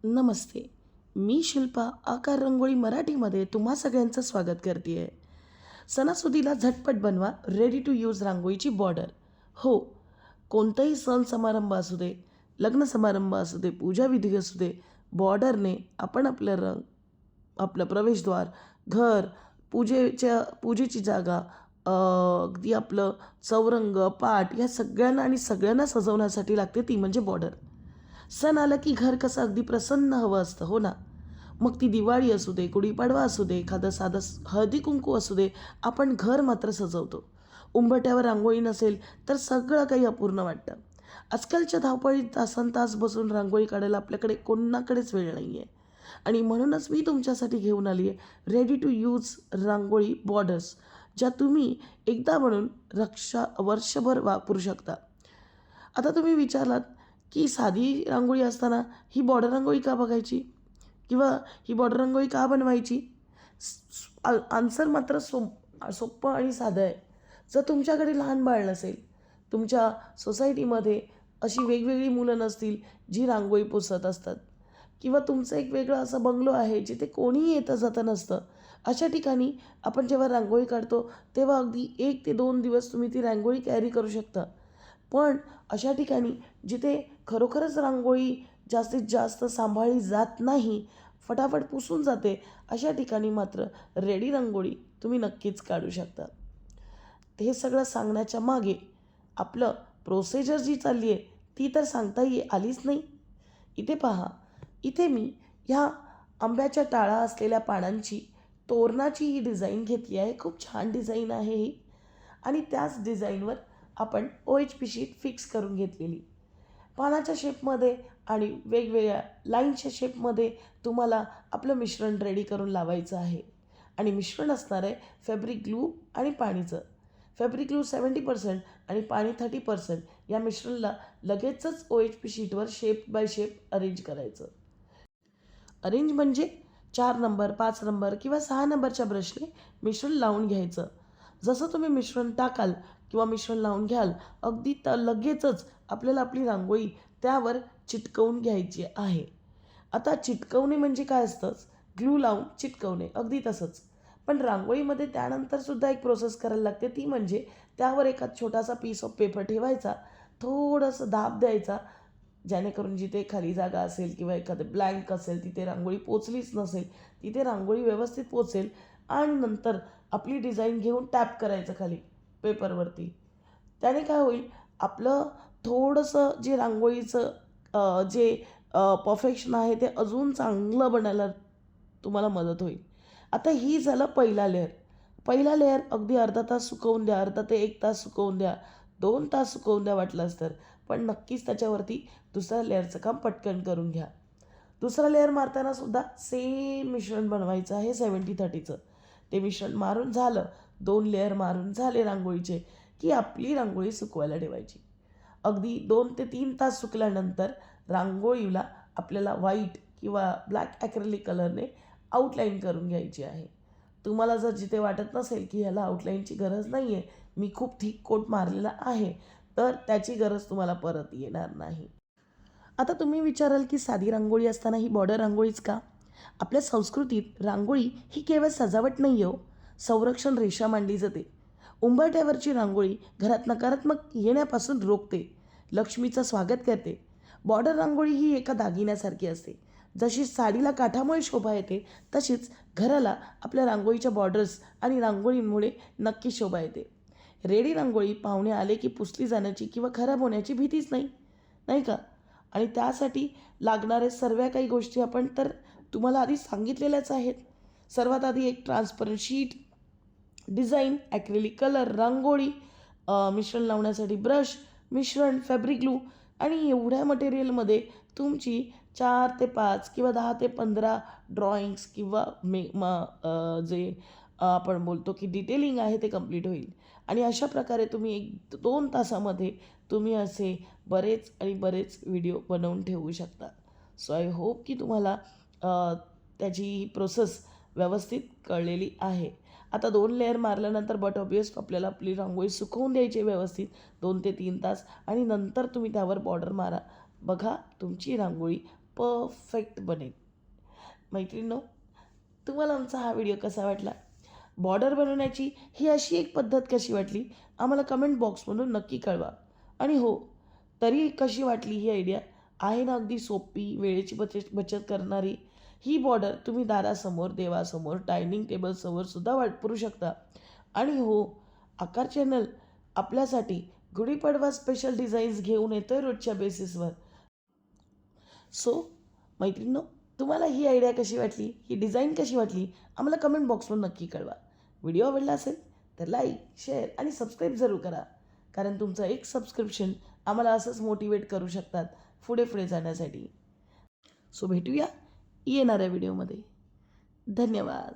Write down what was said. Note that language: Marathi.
नमस्ते. मी शिल्पा आकार रंगोळी मराठीमध्ये तुम्हा सगळ्यांचं स्वागत करते आहे. सणासुदीला झटपट बनवा रेडी टू यूज रांगोळीची बॉर्डर. हो, कोणताही सण समारंभ असू दे, लग्न समारंभ असू दे, पूजाविधी असू दे, बॉर्डरने आपण आपलं प्रवेशद्वार, घर, पूजेची जागा, अगदी आपलं चौरंग, पाट या सगळ्यांना आणि सगळ्यांना सजवण्यासाठी लागते ती म्हणजे बॉर्डर. सण आला की घर कसं अगदी प्रसन्न हवं असतं, हो ना? मग ती दिवाळी असू दे, गुढीपाडवा असू दे, एखादं साधं हळदी-कुंकू असू दे, आपण घर मात्र सजवतो. उंबरठ्यावर रांगोळी नसेल तर सगळं काही अपूर्ण वाटतं. आजकालच्या धावपळीत तासनतास बसून रांगोळी काढायला आपल्याकडे कोणाकडेच वेळ नाही आहे. आणि म्हणूनच मी तुमच्यासाठी घेऊन आली आहे ready to use rangoli borders, ज्या तुम्ही एकदा बनवून वर्षभर वापरू शकता. आता तुम्ही विचारलात, की साधी रांगोळी असताना ही बॉर्डर रांगोळी का बघायची? किंवा ही बॉर्डर रांगोळी का बनवायची? आन्सर मात्र सोप्पं आणि साधं आहे. जर तुमच्याकडे लहान बाळ नसेल, तुमच्या सोसायटीमध्ये अशी वेगवेगळी मुलं नसतील जी रांगोळी पुसत असतात, किंवा तुमचं एक वेगळं असं बंगलो आहे जिथे कोणीही येतं जातं नसतं, अशा ठिकाणी आपण जेव्हा रांगोळी काढतो तेव्हा अगदी 1 ते 2 दिवस तुम्ही ती रांगोळी कॅरी करू शकता. पण अशा ठिकाणी जिथे खरोखरच रांगोळी जास्तीत जास्त सांभाळली जात नाही, फटाफट पुसून जाते, अशा ठिकाणी मात्र रेडी रांगोळी तुम्ही नक्कीच काढू शकता. हे सगळं सांगण्याच्या मागे आपलं प्रोसिजर जी चालली आहे ती तर आलीच नाही. इथे पहा, इथे मी ह्या आंब्याच्या टाळा असलेल्या पानांची तोरणाची ही डिझाईन घेतली आहे. खूप छान डिझाईन आहे ही. आणि त्याच डिझाईनवर आपण OHP शीट फिक्स करून घेतलेली. पानाच्या शेपमध्ये आणि वेगवेगळ्या लाईनच्या शेपमध्ये तुम्हाला आपलं मिश्रण रेडी करून लावायचं आहे. आणि मिश्रण असणार आहे फॅब्रिक ग्लू आणि पाणीचं. फॅब्रिक ग्लू 70% आणि पाणी 30%. या मिश्रणला लगेचच OHP शीटवर शेप बाय शेप अरेंज करायचं. अरेंज म्हणजे 4 नंबर, 5 नंबर किंवा 6 नंबरच्या ब्रशने मिश्रण लावून घ्यायचं. जसं तुम्ही मिश्रण टाकाल किंवा मिश्रण लावून घ्याल, अगदी लगेचच आपल्याला आपली रांगोळी त्यावर चिटकवून घ्यायची आहे. आता चिटकवणे म्हणजे काय असतं? ग्लू लावून चिटकवणे, अगदी तसंच. पण रांगोळीमध्ये त्यानंतरसुद्धा एक प्रोसेस करायला लागते, ती म्हणजे त्यावर एखादा छोटासा पीस ऑफ पेपर ठेवायचा, थोडंसं दाब द्यायचा, जेणेकरून जिथे खाली जागा असेल किंवा एखादं ब्लँक असेल, तिथे रांगोळी पोचलीच नसेल, तिथे रांगोळी व्यवस्थित पोचेल. आणि नंतर आपली डिझाईन घेऊन टॅप करायचं खाली पेपरवरती. त्याने काय होईल, आपलं थोडंसं जे रांगोळीचं जे परफेक्शन आहे ते अजून चांगलं बनायला तुम्हाला मदत होईल. आता ही झालं पहिला लेयर. पहिला लेयर अगदी अर्धा तास सुकवून द्या, अर्धा ते 1 तास सुकवून द्या, 2 तास सुकवून द्या वाटलंच तर. पण नक्कीच त्याच्यावरती दुसऱ्या लेयरचं काम पटकन करून घ्या. दुसरा लेयर मारताना सुद्धा सेम मिश्रण बनवायचं आहे 70-30चं. ते मिश्रण मारून झालं, 2 लेयर मारून झाले रांगोळीचे, की आपली रांगोळी सुकवायला ठेवायची. अगदी 2 ते 3 तास सुकल्यानंतर रांगोळीला आपल्याला व्हाईट किंवा ब्लॅक ॲक्रेलिक कलरने आउटलाईन करून घ्यायची आहे. तुम्हाला जर जिथे वाटत नसेल की ह्याला आउटलाईनची गरज नाही आहे, मी खूप थिक कोट मारलेला आहे, तर त्याची गरज तुम्हाला परत येणार नाही. आता तुम्ही विचाराल की साधी रांगोळी असताना ही बॉर्डर रांगोळीच का? आपल्या संस्कृतीत रांगोळी ही केवळ सजावट नाही हो, संरक्षण रेषा मांडली जाते. उंबरठ्यावरची रांगोळी घरात नकारात्मक येण्यापासून रोखते, लक्ष्मीचं स्वागत करते. बॉर्डर रांगोळी ही एका दागिन्यासारखी असते. जशी साडीला काठामुळे शोभा येते, तशीच घराला आपल्या रांगोळीच्या बॉर्डर्स आणि रांगोळीमुळे नक्की शोभा येते. रेडी रांगोळी पाहुणे आले की पुसली जाण्याची किंवा खराब होण्याची भीतीच नाही, नाही का? आणि त्यासाठी लागणारे सर्व काही गोष्टी आपण तर तुम्हाला आधी सांगितलेल्याच आहेत. सर्वात आधी एक transparent sheet, design, acrylic colour, rangoli, मिश्रण लावण्यासाठी ब्रश, मिश्रण, फॅब्रिक ग्लू. आणि एवढ्या मटेरियलमध्ये तुमची 4 ते 5 किंवा 10 ते 15 ड्रॉइंग्स किंवा जे आपण बोलतो की डिटेलिंग आहे ते कंप्लीट होईल. आणि अशा प्रकारे तुम्ही 1-2 तासामध्ये तुम्ही असे बरेच आणि बरेच व्हिडिओ बनवून ठेवू शकता. सो आय होप की तुम्हाला त्याची ही प्रोसेस व्यवस्थित कळलेली आहे. आता 2 लेयर मारल्यानंतर बट ऑबियस आपल्याला आपली रांगोळी सुकवून द्यायची व्यवस्थित 2 ते 3 तास, आणि नंतर तुम्ही त्यावर बॉर्डर मारा. बघा तुमची रांगोळी परफेक्ट बनेल. मैत्रिणींनो, तुम्हाला आमचा हा व्हिडिओ कसा वाटला? बॉर्डर बनवण्याची ही अशी एक पद्धत कशी वाटली आम्हाला कमेंट बॉक्समधून नक्की कळवा. आणि हो, तरी कशी वाटली ही आयडिया? आहे ना अगदी सोपी, वेळेची बचत करणारी. ही बॉर्डर तुम्ही दारासमोर, देवासमोर, डायनिंग टेबलसमोर सुद्धा वापरू शकता. आणि हो, आकार चॅनल आपल्यासाठी गुढीपाडवा स्पेशल डिझाईन्स घेऊन येतोय रोजच्या बेसिसवर. सो मैत्रिणींनो, तुम्हाला ही आयडिया कशी वाटली, ही डिझाईन कशी वाटली आम्हाला कमेंट बॉक्समध्ये नक्की कळवा. व्हिडिओ आवडला असेल तर लाईक, शेअर आणि सबस्क्राईब जरूर करा. कारण तुमचं एक सबस्क्रिप्शन आम्हाला असंच मोटिवेट करू शकतात पुढे पुढे जाण्यासाठी. सो भेटूया येणाऱ्या व्हिडिओमध्ये. धन्यवाद.